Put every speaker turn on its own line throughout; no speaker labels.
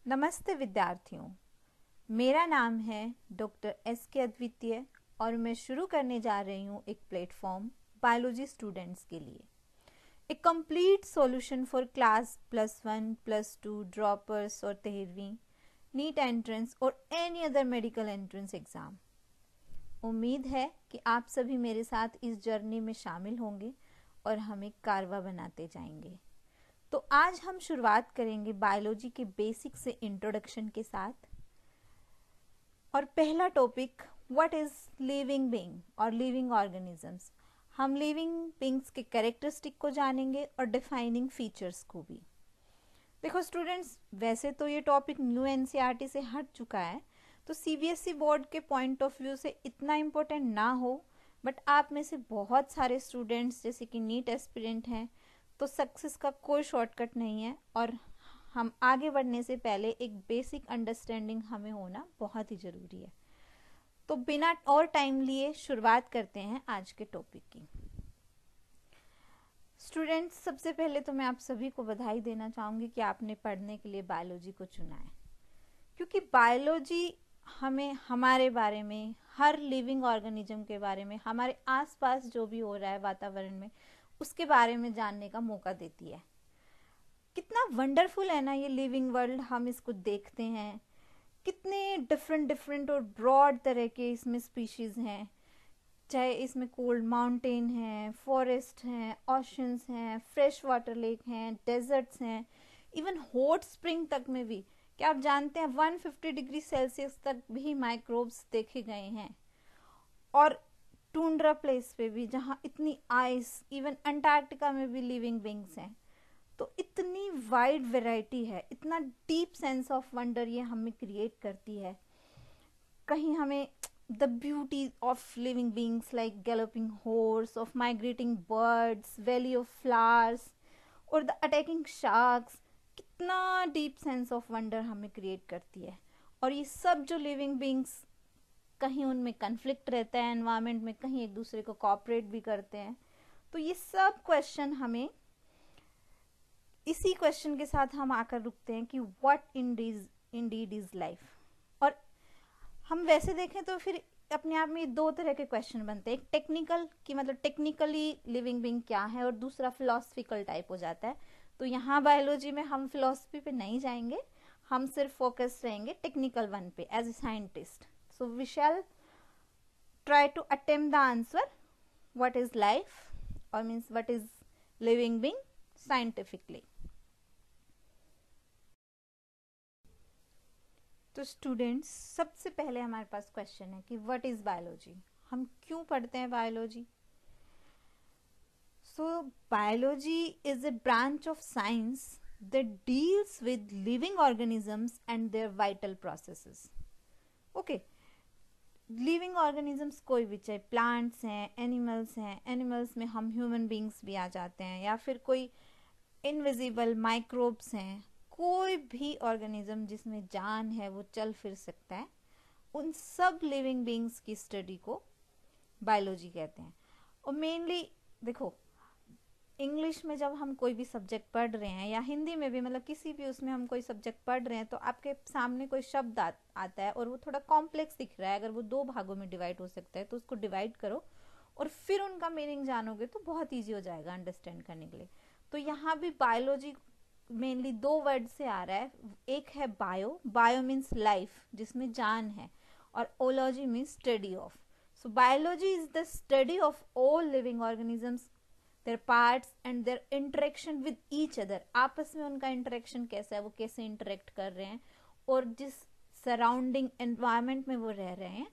नमस्ते विद्यार्थियों, मेरा नाम है डॉक्टर एस के अद्वितीय और मैं शुरू करने जा रही हूँ एक प्लेटफॉर्म बायोलॉजी स्टूडेंट्स के लिए, एक complete solution for class +1, +2 droppers और 13वीं नीट एंट्रेंस और any other medical entrance exam. उम्मीद है कि आप सभी मेरे साथ इस जर्नी में शामिल होंगे और हम एक कारवा बनाते जाएंगे। तो आज हम शुरुआत करेंगे बायोलॉजी के बेसिक से इंट्रोडक्शन के साथ। और पहला topic what is living being और लिविंग ऑर्गेनिजम्स। हम लिविंग बीइंग्स के कैरेक्टरिस्टिक को जानेंगे और डिफाइनिंग फीचर्स को भी। देखो स्टूडेंट्स, वैसे तो ये टॉपिक न्यू एनसीईआरटी से हट चुका है, तो सीबीएसई बोर्ड के पॉइंट ऑफ व्यू से इतना इम्पोर्टेंट ना हो, बट आप में से बहुत सारे स्टूडेंट्स जैसे कि नीट एस्पिरेंट हैं, तो सक्सेस का कोई शॉर्टकट नहीं है और हम आगे बढ़ने से पहले एक बेसिक अंडरस्टैंडिंग हमें होना बहुत ही ज़रूरी है। तो बिना और टाइम लिए शुरुआत करते हैं आज के टॉपिक की। स्टूडेंट्स, सबसे पहले तो मैं आप सभी को बधाई देना चाहूँगी कि आपने पढ़ने के लिए बायोलॉजी को चुना है, क्योंकि बायोलॉजी हमें हमारे बारे में, हर लिविंग ऑर्गेनिज्म के बारे में, हमारे आसपास जो भी हो रहा है वातावरण में, उसके बारे में जानने का मौका देती है। कितना वंडरफुल है ना ये लिविंग वर्ल्ड। हम इसको देखते हैं, कितने डिफरेंट और ब्रॉड तरह के इसमें स्पीशीज हैं, चाहे इसमें कोल्ड माउंटेन है, फॉरेस्ट हैं, ओशंस हैं, फ्रेश वाटर लेक हैं, डेजर्ट्स हैं, इवन हॉट स्प्रिंग तक में भी। क्या आप जानते हैं 150 डिग्री सेल्सियस तक भी माइक्रोब्स देखे गए हैं। और टूंड्रा प्लेस पे भी, जहाँ इतनी आइस, इवन अंटार्कटिका में भी लिविंग बीइंग्स हैं। तो इतनी वाइड वैरायटी है, इतना डीप सेंस ऑफ वंडर ये हमें क्रिएट करती है। कहीं हमें the beauty of living beings like galloping horse, of migrating birds, valley of flowers और द अटैकिंग शार्क्स, कितना डीप सेंस ऑफ वंडर हमें क्रिएट करती है। और ये सब जो लिविंग बीइंग्स, कहीं उनमें कन्फ्लिक्ट रहता है एनवायरनमेंट में, कहीं एक दूसरे को कोऑपरेट भी करते हैं। तो ये सब क्वेश्चन हमें, इसी क्वेश्चन के साथ हम आकर रुकते हैं कि व्हाट इंडीड इज लाइफ। और हम वैसे देखें तो फिर अपने आप में दो तरह के क्वेश्चन बनते हैं, एक टेक्निकल कि मतलब टेक्निकली लिविंग बीइंग क्या है, और दूसरा फिलोसफिकल टाइप हो जाता है। तो यहाँ बायोलॉजी में हम फिलोसफी पे नहीं जाएंगे, हम सिर्फ फोकस रहेंगे टेक्निकल वन पे as a scientist. So we shall try to attempt the answer what is life or means what is living being scientifically. तो स्टूडेंट्स, सबसे पहले हमारे पास क्वेश्चन है कि व्हाट इज बायोलॉजी, हम क्यों पढ़ते हैं biology. So biology is a branch of science that deals with living organisms and their vital processes. Okay, living organisms कोई भी, चाहे प्लांट्स हैं, एनिमल्स हैं, एनिमल्स में हम ह्यूमन बींग्स भी आ जाते हैं, या फिर कोई इनविजिबल माइक्रोब्स हैं, कोई भी ऑर्गेनिज्म जिसमें जान है, वो चल फिर सकता है, उन सब लिविंग बींग्स की स्टडी को बायोलॉजी कहते हैं। और मेनली देखो, इंग्लिश में जब हम कोई भी सब्जेक्ट पढ़ रहे हैं, या हिंदी में भी, मतलब किसी भी उसमें हम कोई सब्जेक्ट पढ़ रहे हैं, तो आपके सामने कोई शब्द आता है और वो थोड़ा कॉम्प्लेक्स दिख रहा है, अगर वो 2 भागों में डिवाइड हो सकता है तो उसको डिवाइड करो और फिर उनका मीनिंग जानोगे तो बहुत ईजी हो जाएगा अंडरस्टैंड करने के लिए। तो यहाँ भी बायोलॉजी मेनली 2 वर्ड से आ रहा है। एक है बायो, बायो मीन्स लाइफ, जिसमें जान है, और ology means study of. So biology is the study of all living organisms, their parts and their interaction with each other। आपस में उनका इंटरेक्शन कैसा है, वो कैसे इंटरेक्ट कर रहे हैं, और जिस सराउंडिंग एनवायरनमेंट में वो रह रहे हैं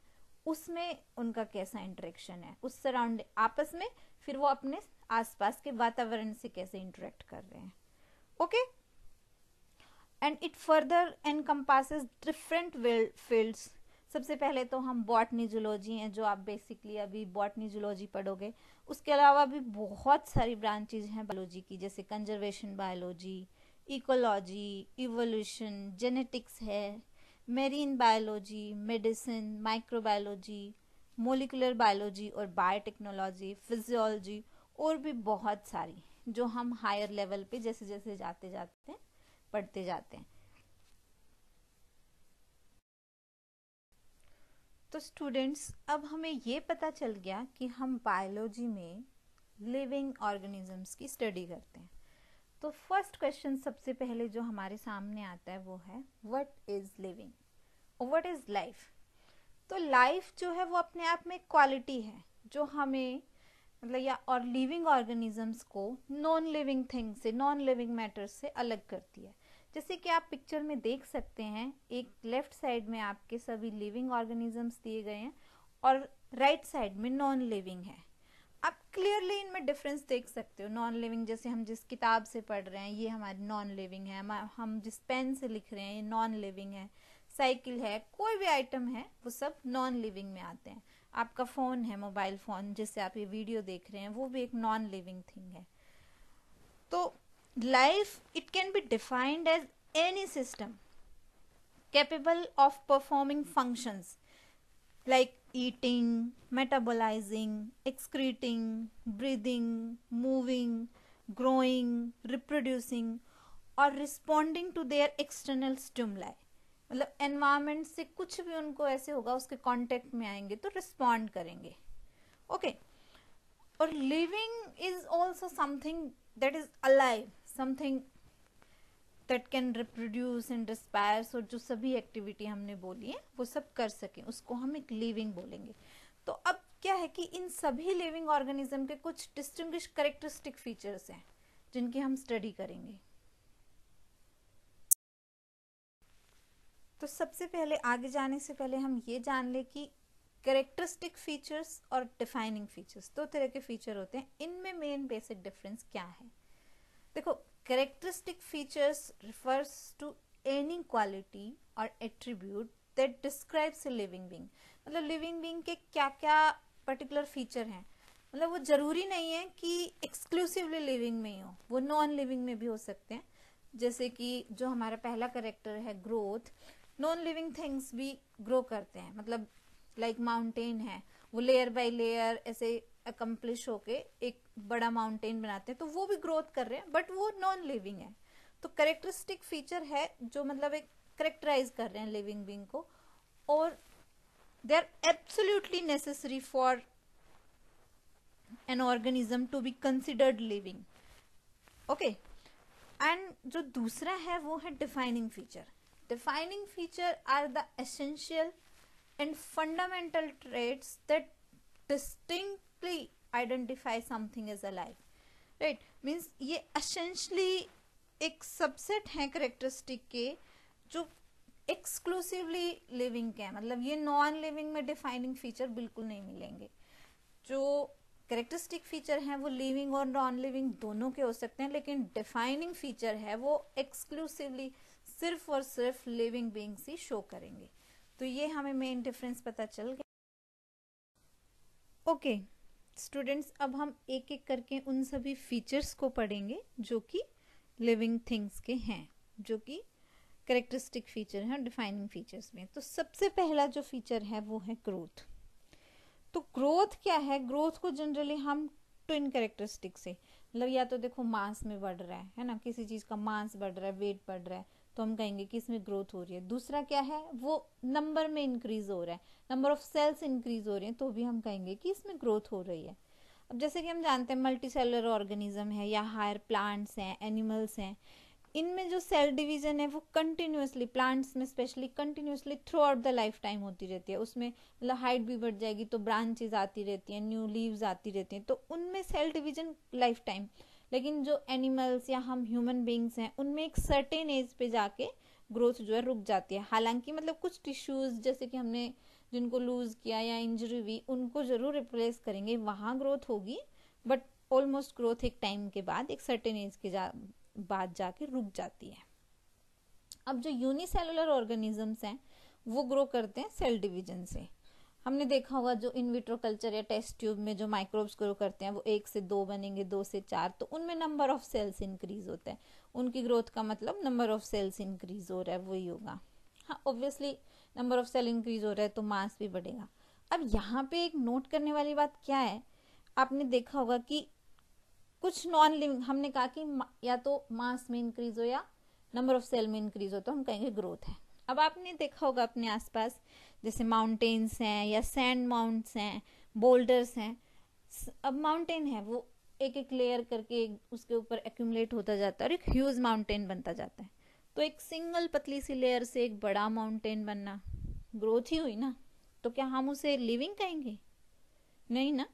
उसमें उनका कैसा इंटरेक्शन है, उस सराउंडिंग आपस में, फिर वो अपने आसपास के वातावरण से कैसे इंटरेक्ट कर रहे हैं। Okay, and it further encompasses different fields. सबसे पहले तो हम बॉटनी जूलॉजी हैं, जो आप बेसिकली अभी बॉटनी जूलॉजी पढ़ोगे। उसके अलावा भी बहुत सारी ब्रांचेज हैं बायोलॉजी की, जैसे conservation biology, ecology, evolution, genetics है, marine biology, medicine, microbiology, molecular biology और बायोटेक्नोलॉजी, फिजियोलॉजी, और भी बहुत सारी, जो हम हायर लेवल पे जैसे जैसे जाते जाते हैं पढ़ते जाते हैं। तो स्टूडेंट्स, अब हमें ये पता चल गया कि हम बायोलॉजी में लिविंग ऑर्गेनिजम्स की स्टडी करते हैं। तो फर्स्ट क्वेश्चन सबसे पहले जो हमारे सामने आता है वो है व्हाट इज लिविंग और व्हाट इज लाइफ। तो लाइफ जो है वो अपने आप में क्वालिटी है जो हमें मतलब या और लिविंग ऑर्गेनिजम्स को नॉन लिविंग थिंग से, नॉन लिविंग मैटर से अलग करती है। जैसे कि आप पिक्चर में देख सकते हैं, एक लेफ्ट साइड में आपके सभी लिविंग ऑर्गेनिजम्स दिए गए हैं और राइट साइड में नॉन लिविंग है। आप क्लियरली इनमें डिफरेंस देख सकते हो। नॉन लिविंग जैसे हम जिस किताब से पढ़ रहे हैं ये हमारी नॉन लिविंग है, हम जिस पेन से लिख रहे हैं ये नॉन लिविंग है, साइकिल है, कोई भी आइटम है वो सब नॉन लिविंग में आते हैं। आपका फ़ोन है, मोबाइल फ़ोन जिससे आप ये वीडियो देख रहे हैं, वो भी एक नॉन लिविंग थिंग है। तो life it can be defined as any system capable of performing functions like eating, metabolizing, excreting, breathing, moving, growing, reproducing और responding to their external stimuli। मतलब एनवायरमेंट से कुछ भी उनको ऐसे होगा उसके कांटेक्ट में आएंगे तो रिस्पॉन्ड करेंगे। ओके, और living is also something that is alive, something that can reproduce and respires, और जो सभी एक्टिविटी हमने बोली है वो सब कर सकें उसको हम एक लिविंग बोलेंगे। तो अब क्या है कि इन सभी लिविंग ऑर्गेनिज्म के कुछ डिस्टिंग्विश कैरेक्टरिस्टिक फीचर्स हैं जिनकी हम स्टडी करेंगे। तो सबसे पहले आगे जाने से पहले हम ये जान ले कि कैरेक्टरिस्टिक फीचर्स और डिफाइनिंग फीचर्स दो तरह के फीचर होते हैं। इनमें मेन बेसिक डिफरेंस क्या है? देखो, characteristic features refers to any quality or attribute that describes a living being। मतलब living being के क्या क्या particular feature हैं, मतलब वो जरूरी नहीं है कि exclusively living में ही हो, वो non living में भी हो सकते हैं। जैसे कि जो हमारा पहला करेक्टर है ग्रोथ, नॉन लिविंग थिंग्स भी ग्रो करते हैं। मतलब लाइक माउंटेन है, वो लेयर बाय लेयर ऐसे अकम्प्लिश होके एक बड़ा माउंटेन बनाते हैं, तो वो भी ग्रोथ कर रहे हैं बट वो नॉन लिविंग है। तो कैरेक्टरिस्टिक फीचर है जो मतलब एक करेक्टराइज कर रहे हैं लिविंग बीइंग को, और they are absolutely necessary for an organism to be considered living. Okay, and जो दूसरा है वो है defining feature. Defining feature are the essential and fundamental traits that distinctly identify something as alive, right? means ये essentially एक subset है characteristic के जो एक्सक्लूसिवली लिविंग के हैं। मतलब ये नॉन लिविंग में डिफाइनिंग फीचर बिल्कुल नहीं मिलेंगे। जो कैरेक्टरिस्टिक फीचर हैं वो लिविंग और नॉन लिविंग दोनों के हो सकते हैं, लेकिन डिफाइनिंग फीचर है वो एक्सक्लूसिवली सिर्फ और सिर्फ लिविंग बीइंग्स ही शो करेंगे। तो ये हमें मेन डिफरेंस पता चल गया। ओके स्टूडेंट्स, अब हम एक एक करके उन सभी फीचर्स को पढ़ेंगे जो कि लिविंग थिंग्स के हैं, जो कि कैरेक्टरिस्टिक फीचर हैं डिफाइनिंग फीचर्स में। तो सबसे पहला जो फीचर है वो है ग्रोथ। तो ग्रोथ क्या है? ग्रोथ को जनरली हम ट्विन कैरेक्टरिस्टिक से, मतलब या तो देखो मास में बढ़ रहा है ना, किसी चीज का मास बढ़ रहा है, वेट बढ़ रहा है, तो हम कहेंगे कि इसमें ग्रोथ हो रही है। दूसरा क्या है? वो नंबर में इंक्रीज हो रहा है, नंबर ऑफ सेल्स इंक्रीज हो रहे हैं, तो भी हम कहेंगे कि इसमें ग्रोथ हो रही है। अब जैसे कि हम जानते हैं मल्टी सेलुलर ऑर्गेनिज्म है या हायर प्लांट्स हैं, एनिमल्स हैं, इनमें जो सेल डिवीजन है वो कंटिन्यूसली, प्लांट्स में specially continuously through out the life time होती रहती है। उसमें मतलब हाइट भी बढ़ जाएगी तो ब्रांचेज आती रहती हैं, न्यू लीव्स आती रहती हैं, तो उनमें सेल डिवीजन लाइफ टाइम। लेकिन जो एनिमल्स या हम ह्यूमन बींग्स हैं उनमें एक सर्टेन एज पे जाके ग्रोथ जो है रुक जाती है। हालांकि मतलब कुछ टिश्यूज जैसे कि हमने जिनको लूज किया या इंजरी हुई उनको जरूर रिप्लेस करेंगे, वहां ग्रोथ होगी, बट ऑलमोस्ट ग्रोथ एक टाइम के बाद, एक सर्टेन एज के बाद जाके रुक जाती है। अब जो यूनिसेलुलर ऑर्गेनिजम्स हैं वो ग्रो करते हैं सेल डिवीजन से। हमने देखा होगा जो इन विट्रो कल्चर या टेस्ट ट्यूब में जो माइक्रोब्स ग्रो करते हैं वो 1 से 2 बनेंगे, 2 से 4, तो उनमें नंबर ऑफ सेल्स इंक्रीज होता है। उनकी ग्रोथ का मतलब नंबर ऑफ सेल्स इंक्रीज हो रहा है, वही होगा। हाँ, obviously number of cell increase हो रहा है तो मास भी बढ़ेगा। अब यहाँ पे एक नोट करने वाली बात क्या है, आपने देखा होगा कि कुछ नॉन लिविंग, हमने कहा कि या तो मास में इंक्रीज हो या नंबर ऑफ सेल में इंक्रीज हो तो हम कहेंगे ग्रोथ है। अब आपने देखा होगा अपने आसपास, जैसे माउंटेन्स हैं या सैंड माउंट्स हैं, बोल्डर्स हैं। अब माउंटेन है, वो एक एक लेयर करके उसके ऊपर एक्यूमुलेट होता जाता है और एक ह्यूज माउंटेन बनता जाता है। तो एक सिंगल पतली सी लेयर से एक बड़ा माउंटेन बनना ग्रोथ ही हुई ना। तो क्या हम उसे लिविंग कहेंगे? नहीं ना।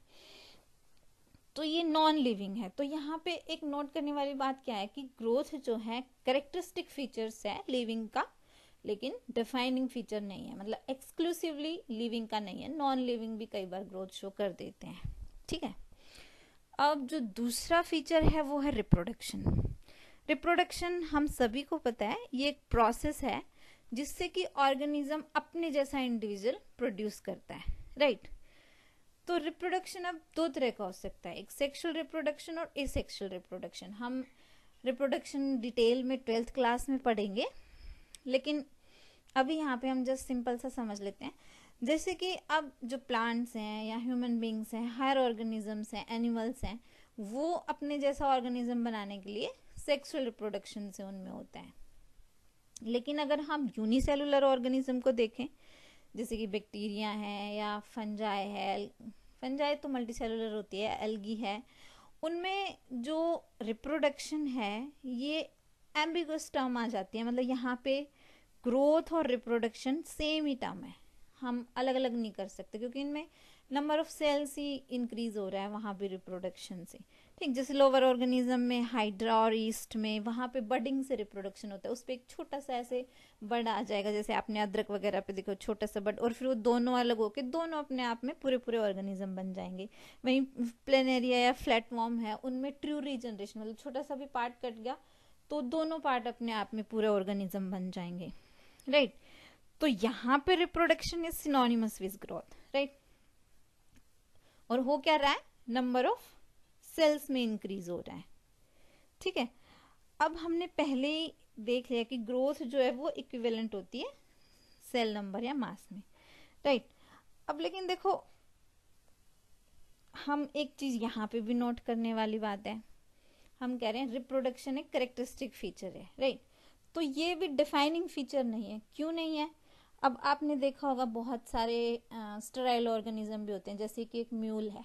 तो ये नॉन लिविंग है। तो यहाँ पे एक नोट करने वाली बात क्या है कि ग्रोथ जो है कैरेक्टरिस्टिक फीचर्स है लिविंग का, लेकिन डिफाइनिंग फीचर नहीं है, मतलब एक्सक्लूसिवली लिविंग का नहीं है। नॉन लिविंग भी कई बार ग्रोथ शो कर देते हैं, ठीक है। अब जो दूसरा फीचर है वो है रिप्रोडक्शन। रिप्रोडक्शन हम सभी को पता है, ये एक प्रोसेस है जिससे कि ऑर्गेनिज्म अपने जैसा इंडिविजुअल प्रोड्यूस करता है, राइट। तो रिप्रोडक्शन अब दो तरह का हो सकता है, एक सेक्सुअल रिप्रोडक्शन और एसेक्सुअल रिप्रोडक्शन। हम रिप्रोडक्शन डिटेल में 12th क्लास में पढ़ेंगे, लेकिन अभी यहाँ पे हम जस्ट सिंपल सा समझ लेते हैं। जैसे कि अब जो प्लांट्स हैं या ह्यूमन बींग्स हैं, हायर ऑर्गेनिजम्स हैं, एनिमल्स हैं, वो अपने जैसा ऑर्गेनिज्म बनाने के लिए सेक्सुअल रिप्रोडक्शन से उनमें होता है। लेकिन अगर हम यूनिसेलुलर ऑर्गेनिज्म को देखें, जैसे कि बैक्टीरिया है या फंजाई है, फंजाई तो मल्टीसेलुलर होती है, एल्गी है, उनमें जो रिप्रोडक्शन है ये एम्बिगुअस टर्म आ जाती है। मतलब यहाँ पे ग्रोथ और रिप्रोडक्शन सेम ही टर्म है, हम अलग अलग नहीं कर सकते, क्योंकि इनमें नंबर ऑफ सेल्स ही इंक्रीज हो रहा है वहाँ पे रिप्रोडक्शन से, ठीक। जैसे लोअर ऑर्गेनिज्म में हाइड्रा और ईस्ट में वहाँ पे बडिंग से रिप्रोडक्शन होता है, उस पर एक छोटा सा ऐसे बड आ जाएगा, जैसे आपने अदरक वगैरह पे देखो छोटा सा बड, और फिर वो दोनों अलग होके दोनों अपने आप में पूरे पूरे ऑर्गेनिज्म बन जाएंगे। वहीं प्लेनेरिया या फ्लैटवॉर्म है, उनमें ट्रू रीजनरेशन, मतलब छोटा सा भी पार्ट कट गया तो दोनों पार्ट अपने आप में पूरे ऑर्गेनिज्म बन जाएंगे, राइट। तो यहाँ पे reproduction is synonymous with growth, right. और हो क्या रहा है, नंबर ऑफ सेल्स में इंक्रीज हो रहा है, ठीक है। अब हमने पहले ही देख लिया कि ग्रोथ जो है वो इक्विवेलेंट होती है सेल नंबर या मास में, राइट। अब लेकिन देखो, हम एक चीज यहाँ पे भी नोट करने वाली बात है, हम कह रहे हैं रिप्रोडक्शन एक कैरेक्टरिस्टिक फीचर है, राइट। तो ये भी डिफाइनिंग फीचर नहीं है। क्यों नहीं है? अब आपने देखा होगा बहुत सारे स्टेराइल ऑर्गेनिज्म भी होते हैं, जैसे कि एक म्यूल है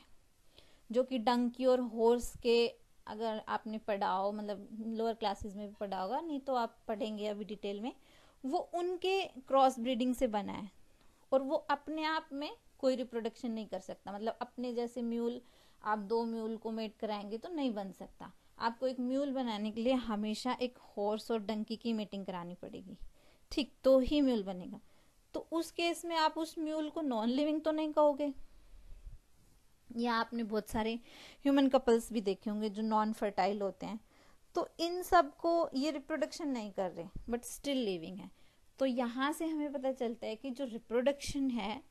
जो कि डंकी और हॉर्स के, अगर आपने पढ़ा हो, मतलब लोअर क्लासेस में भी पढ़ा होगा, नहीं तो आप पढ़ेंगे अभी डिटेल में, वो उनके क्रॉस ब्रीडिंग से बना है और वो अपने आप में कोई रिप्रोडक्शन नहीं कर सकता। मतलब अपने जैसे म्यूल, आप दो म्यूल को मेट कराएंगे तो नहीं बन सकता। आपको एक म्यूल बनाने के लिए हमेशा एक हॉर्स और डंकी की मीटिंग करानी पड़ेगी, ठीक, तो ही म्यूल बनेगा। तो उस केस में आप उस म्यूल को नॉन लिविंग तो नहीं कहोगे। या आपने बहुत सारे ह्यूमन कपल्स भी देखे होंगे जो नॉन फर्टाइल होते हैं, तो इन सब को ये रिप्रोडक्शन नहीं कर रहे बट स्टिल लिविंग है। तो यहाँ से हमें पता चलता है कि जो रिप्रोडक्शन है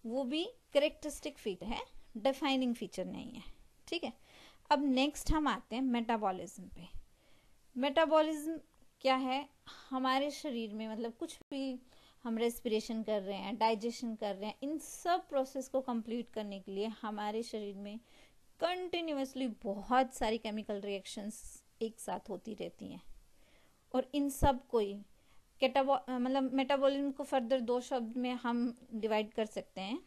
वो भी कैरेक्टरिस्टिक फीचर है, डिफाइनिंग फीचर नहीं है, ठीक है। अब नेक्स्ट हम आते हैं मेटाबॉलिज्म पे। मेटाबॉलिज्म क्या है? हमारे शरीर में, मतलब कुछ भी हम रेस्पिरेशन कर रहे हैं, डाइजेशन कर रहे हैं, इन सब प्रोसेस को कंप्लीट करने के लिए हमारे शरीर में कंटिन्यूअसली बहुत सारी केमिकल रिएक्शंस एक साथ होती रहती हैं। और इन सब को ही मतलब मेटाबॉलिज्म को फर्दर दो शब्द में हम डिवाइड कर सकते हैं,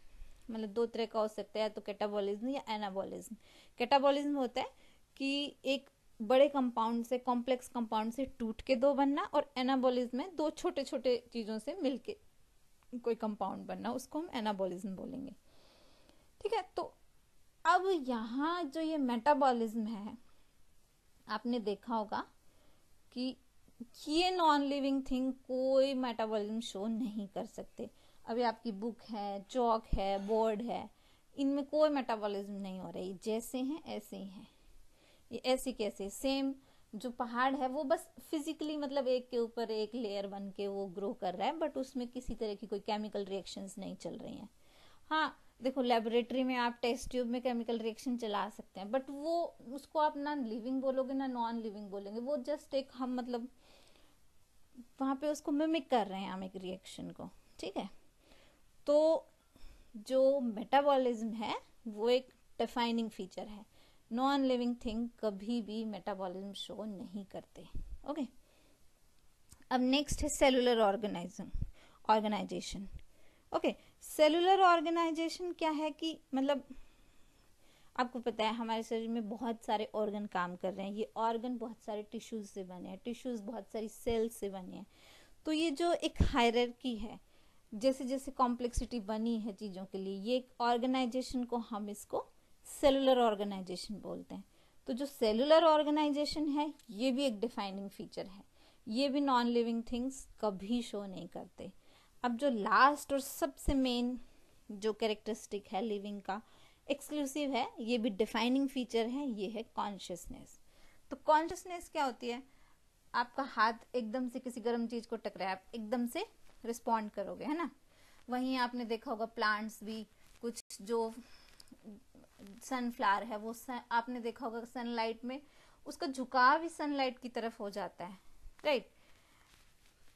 मतलब दो तरह का हो सकता है, तो कैटाबॉलिज्म या एनाबॉलिज्म। कैटाबॉलिज्म होता है कि एक बड़े कंपाउंड से, कॉम्प्लेक्स कंपाउंड से टूट के दो बनना, और एनाबॉलिज्म में दो छोटे छोटे चीजों से मिलके कोई कंपाउंड बनना, उसको हम एनाबॉलिज्म बोलेंगे, ठीक है। तो अब यहाँ जो ये मेटाबॉलिज्म है, आपने देखा होगा कि ये नॉन लिविंग थिंग कोई मेटाबॉलिज्म शो नहीं कर सकते। अभी आपकी बुक है, चौक है, बोर्ड है, इनमें कोई मेटाबॉलिज्म नहीं हो रही, जैसे हैं ऐसे ही हैं। ये ऐसे कैसे सेम जो पहाड़ है वो बस फिजिकली, मतलब एक के ऊपर एक लेयर बन के वो ग्रो कर रहा है, बट उसमें किसी तरह की कोई केमिकल रिएक्शंस नहीं चल रही हैं। हाँ देखो, लेबोरेटरी में आप टेस्ट ट्यूब में केमिकल रिएक्शन चला सकते हैं, बट वो उसको आप ना लिविंग बोलोगे ना नॉन लिविंग बोलेंगे, वो जस्ट एक हम मतलब वहां पे उसको मिमिक कर रहे हैं हम एक रिएक्शन को, ठीक है। तो जो मेटाबॉलिज्म है वो एक डिफाइनिंग फीचर है। नॉन लिविंग थिंग कभी भी मेटाबॉलिज्म शो नहीं करते, ओके। अब नेक्स्ट है cellular organism. Organization. Okay, cellular organization क्या है कि मतलब आपको पता है हमारे शरीर में बहुत सारे ऑर्गन काम कर रहे हैं, ये ऑर्गन बहुत सारे टिश्यूज से बने हैं, टिश्यूज बहुत सारी सेल्स से बने हैं। तो ये जो एक हायरार्की है, जैसे जैसे कॉम्प्लेक्सिटी बनी है चीज़ों के लिए, ये एक ऑर्गेनाइजेशन को हम इसको सेलुलर ऑर्गेनाइजेशन बोलते हैं। तो जो सेलुलर ऑर्गेनाइजेशन है ये भी एक डिफाइनिंग फीचर है, ये भी नॉन लिविंग थिंग्स कभी शो नहीं करते। अब जो लास्ट और सबसे मेन जो कैरेक्टरिस्टिक है लिविंग का, एक्सक्लूसिव है, ये भी डिफाइनिंग फीचर है, ये है कॉन्शियसनेस। तो कॉन्शियसनेस क्या होती है? आपका हाथ एकदम से किसी गर्म चीज को टकराए, आप एकदम से रिस्पॉन्ड करोगे, है ना। वहीं आपने देखा होगा प्लांट्स भी, कुछ जो सनफ्लावर है वो आपने देखा होगा सनलाइट में उसका झुकाव ही सनलाइट की तरफ हो जाता है, राइट।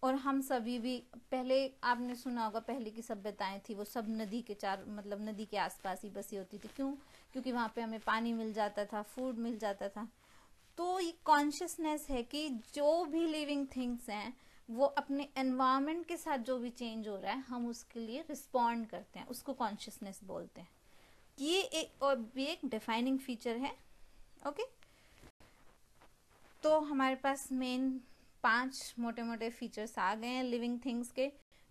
और हम सभी भी, पहले आपने सुना होगा पहले की सभ्यताएं थी वो सब नदी के मतलब नदी के आसपास ही बसी होती थी। क्यों? क्योंकि वहां पे हमें पानी मिल जाता था, फूड मिल जाता था। तो ये कॉन्शियसनेस है कि जो भी लिविंग थिंग्स हैं वो अपने एनवायरनमेंट के साथ जो भी चेंज हो रहा है हम उसके लिए रिस्पॉन्ड करते हैं, उसको कॉन्शियसनेस बोलते हैं। ये एक और भी एक डिफाइनिंग फीचर है। ओके, तो हमारे पास मेन 5 मोटे मोटे फीचर्स आ गए हैं लिविंग थिंग्स के: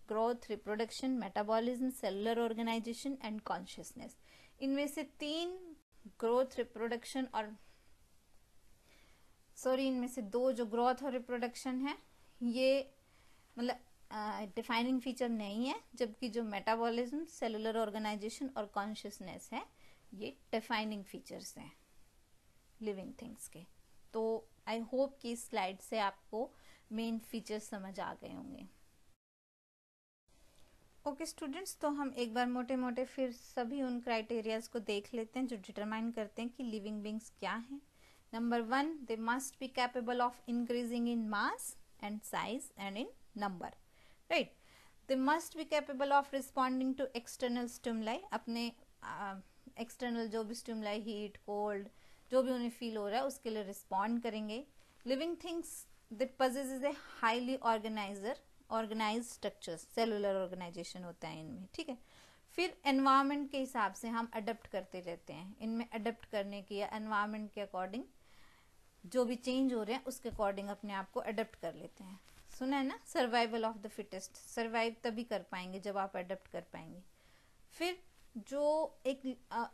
growth, reproduction, metabolism, cellular organization and consciousness. इनमें से 3 ग्रोथ, रिप्रोडक्शन और इनमें से 2 जो ग्रोथ और रिप्रोडक्शन है ये मतलब डिफाइनिंग फीचर नहीं है, जबकि जो मेटाबॉलिज्म, सेलुलर ऑर्गेनाइजेशन और कॉन्शियसनेस है ये डिफाइनिंग फीचर्स हैं लिविंग थिंग्स के। तो आई होप कि इस स्लाइड से आपको मेन फीचर्स समझ आ गए होंगे। ओके स्टूडेंट्स, तो हम एक बार मोटे मोटे फिर सभी उन क्राइटेरियाज को देख लेते हैं जो डिटरमाइन करते हैं कि लिविंग बींग्स क्या हैं। Number 1, they must be capable of increasing in mass and size and in number, right. They must be capable of responding to external stimuli, अपने एक्सटर्नल जो भी स्टिमुलाई, हीट, कोल्ड, जो भी उन्हें फील हो रहा है उसके लिए रिस्पॉन्ड करेंगे। Living things they possesses a highly organize structures, cellular organization होता है इनमें, ठीक है। फिर एनवायरनमेंट के हिसाब से हम अडेप्ट करते रहते हैं, इनमें अडेप्ट करने की या एनवायरनमेंट के अकॉर्डिंग जो भी चेंज हो रहे हैं उसके अकॉर्डिंग अपने आप को अडेप्ट कर लेते हैं। सुना है ना, survival of the fittest, survive तभी कर पाएंगे जब आप अडेप्ट कर पाएंगे। फिर जो एक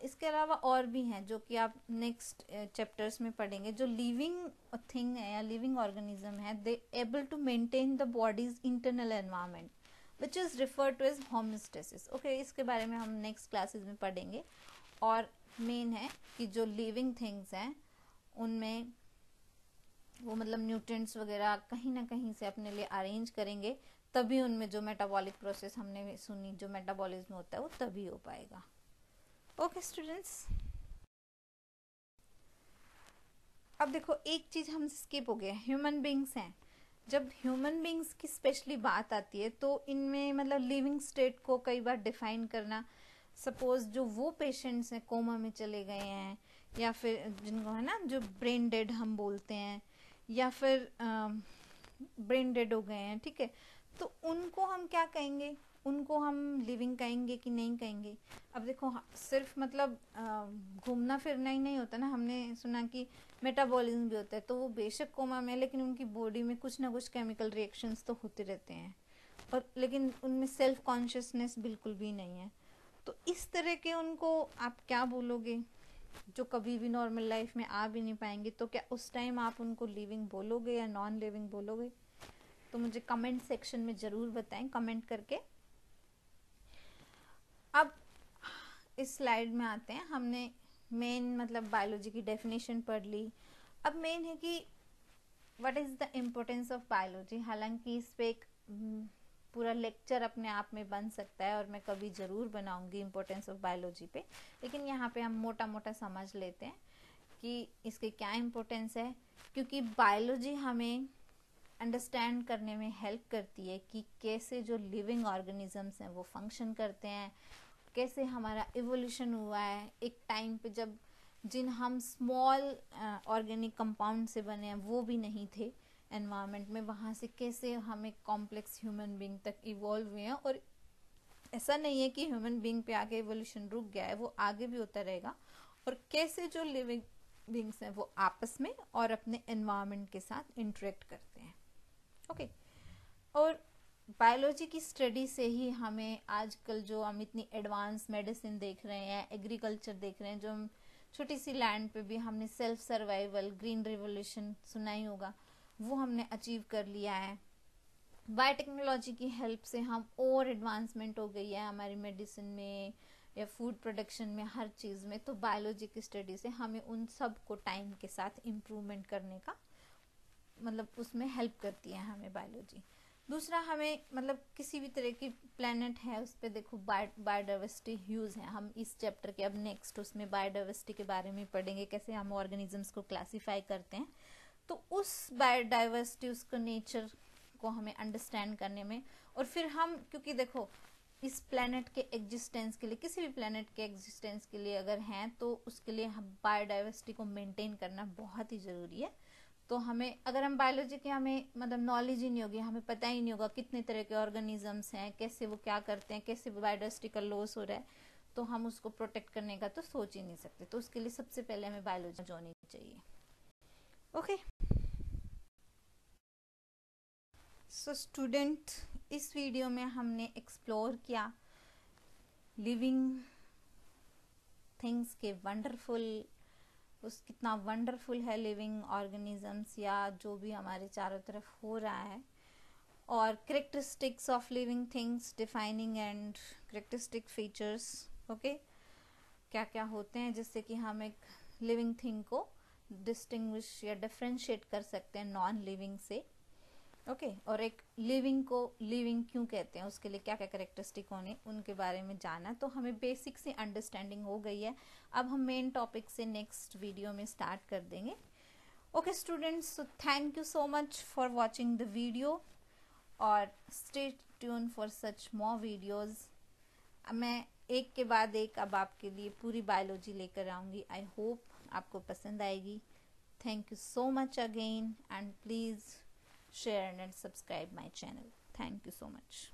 इसके अलावा और भी हैं जो कि आप नेक्स्ट चैप्टर्स में पढ़ेंगे। जो लिविंग थिंग है या लिविंग ऑर्गेनिज्म है, they able to maintain the bodies internal environment which is referred to as homeostasis. Okay, इसके बारे में हम नेक्स्ट क्लासेस में पढ़ेंगे। और मेन है कि जो लिविंग थिंग्स हैं उनमें वो मतलब न्यूट्रिएंट्स वगैरह कहीं ना कहीं से अपने लिए अरेंज करेंगे, तभी उनमें जो मेटाबॉलिक प्रोसेस हमने सुनी, जो मेटाबॉलिज्म होता है वो तभी हो पाएगा। ओके स्टूडेंट्स, अब देखो एक चीज हम स्किप हो गए, ह्यूमन बींग्स हैं। जब ह्यूमन बींग्स की स्पेशली बात आती है तो इनमें मतलब लिविंग स्टेट को कई बार डिफाइन करना, सपोज जो वो पेशेंट्स हैं कोमा में चले गए हैं, या फिर जिनको है ना जो ब्रेन डेड हम बोलते हैं, या फिर ब्रेन डेड हो गए हैं, ठीक है, तो उनको हम क्या कहेंगे? उनको हम लिविंग कहेंगे कि नहीं कहेंगे? अब देखो सिर्फ मतलब घूमना फिरना ही नहीं होता ना, हमने सुना कि मेटाबॉलिज्म भी होता है, तो वो बेशक कोमा में लेकिन उनकी बॉडी में कुछ ना कुछ केमिकल रिएक्शंस तो होते रहते हैं, और लेकिन उनमें सेल्फ कॉन्शियसनेस बिल्कुल भी नहीं है। तो इस तरह के उनको आप क्या बोलोगे जो कभी भी नॉर्मल लाइफ में आ भी नहीं पाएंगे? तो क्या उस टाइम आप उनको लिविंग बोलोगे या नॉन लिविंग बोलोगे? तो मुझे कमेंट सेक्शन में जरूर बताएं, कमेंट करके। अब इस स्लाइड में आते हैं, हमने मेन मतलब बायोलॉजी की डेफिनेशन पढ़ ली। अब मेन है कि what is the importance of biology. हालांकि इस पे एक पूरा लेक्चर अपने आप में बन सकता है और मैं कभी ज़रूर बनाऊंगी इम्पोर्टेंस ऑफ बायोलॉजी पे, लेकिन यहाँ पे हम मोटा मोटा समझ लेते हैं कि इसकी क्या इम्पोर्टेंस है। क्योंकि बायोलॉजी हमें अंडरस्टैंड करने में हेल्प करती है कि कैसे जो लिविंग ऑर्गेनिजम्स हैं वो फंक्शन करते हैं, कैसे हमारा इवोल्यूशन हुआ है एक टाइम पे जब हम स्मॉल ऑर्गेनिक कंपाउंड से बने हैं वो भी नहीं थे, एनवायरनमेंट में, वहाँ से कैसे हम एक कॉम्प्लेक्स ह्यूमन बीइंग तक इवॉल्व हुए हैं। और ऐसा नहीं है कि ह्यूमन बीइंग पे आके इवोल्यूशन रुक गया है, वो आगे भी होता रहेगा। और कैसे जो लिविंग बीइंग्स हैं वो आपस में और अपने एनवायरनमेंट के साथ इंटरेक्ट करते हैं। ओके, और बायोलॉजी की स्टडी से ही हमें आजकल जो हम इतनी एडवांस मेडिसिन देख रहे हैं, एग्रीकल्चर देख रहे हैं, जो हम छोटी सी लैंड पे भी हमने सेल्फ सर्वाइवल, ग्रीन रिवोल्यूशन सुना ही होगा, वो हमने अचीव कर लिया है। बायोटेक्नोलॉजी की हेल्प से हम और एडवांसमेंट हो गई है हमारी मेडिसिन में या फूड प्रोडक्शन में, हर चीज़ में। तो बायोलॉजी की स्टडी से हमें उन सब को टाइम के साथ इम्प्रूवमेंट करने का मतलब उसमें हेल्प करती है हमें बायोलॉजी। दूसरा, हमें मतलब किसी भी तरह की प्लेनेट है उस पर देखो बायोडाइवर्सिटी ह्यूज है। हम इस चैप्टर के अब नेक्स्ट उसमें बायोडाइवर्सिटी के बारे में पढ़ेंगे, कैसे हम ऑर्गेनिजम्स को क्लासीफाई करते हैं। तो उस बायोडाइवर्सिटी, उसको नेचर को हमें अंडरस्टैंड करने में, और फिर हम, क्योंकि देखो इस प्लेनेट के एग्जिस्टेंस के लिए, किसी भी प्लेनेट के एग्जिस्टेंस के लिए अगर हैं, तो उसके लिए हम बायोडाइवर्सिटी को मेंटेन करना बहुत ही ज़रूरी है। तो हमें, अगर हम बायोलॉजी के हमें मतलब नॉलेज ही नहीं होगी, हमें पता ही नहीं होगा कितने तरह के ऑर्गेनिजम्स हैं, कैसे वो क्या करते हैं, कैसे बायोडाइवर्सिटी का लॉस हो रहा है, तो हम उसको प्रोटेक्ट करने का तो सोच ही नहीं सकते। तो उसके लिए सबसे पहले हमें बायोलॉजी होनी चाहिए। ओके, सो स्टूडेंट, इस वीडियो में हमने एक्सप्लोर किया लिविंग थिंग्स के वंडरफुल, उस कितना वंडरफुल है लिविंग ऑर्गेनिजम्स या जो भी हमारे चारों तरफ हो रहा है, और characteristics of living things, defining and characteristic features. Okay, क्या क्या होते हैं जिससे कि हम एक लिविंग थिंग को डिस्टिंग्विश या डिफ्रेंशिएट कर सकते हैं नॉन लिविंग से। ओके, और एक लिविंग को लिविंग क्यों कहते हैं, उसके लिए क्या क्या करेक्टरिस्टिक होने, उनके बारे में जाना। तो हमें बेसिक सी अंडरस्टैंडिंग हो गई है। अब हम मेन टॉपिक से नेक्स्ट वीडियो में स्टार्ट कर देंगे। Okay students, so thank you so much for watching the video, और stay tune for such more videos. मैं एक के बाद एक अब आपके लिए पूरी बायोलॉजी लेकर आऊँगी। आई होप आपको पसंद आएगी। Thank you so much again, and please share and subscribe my channel. Thank you so much.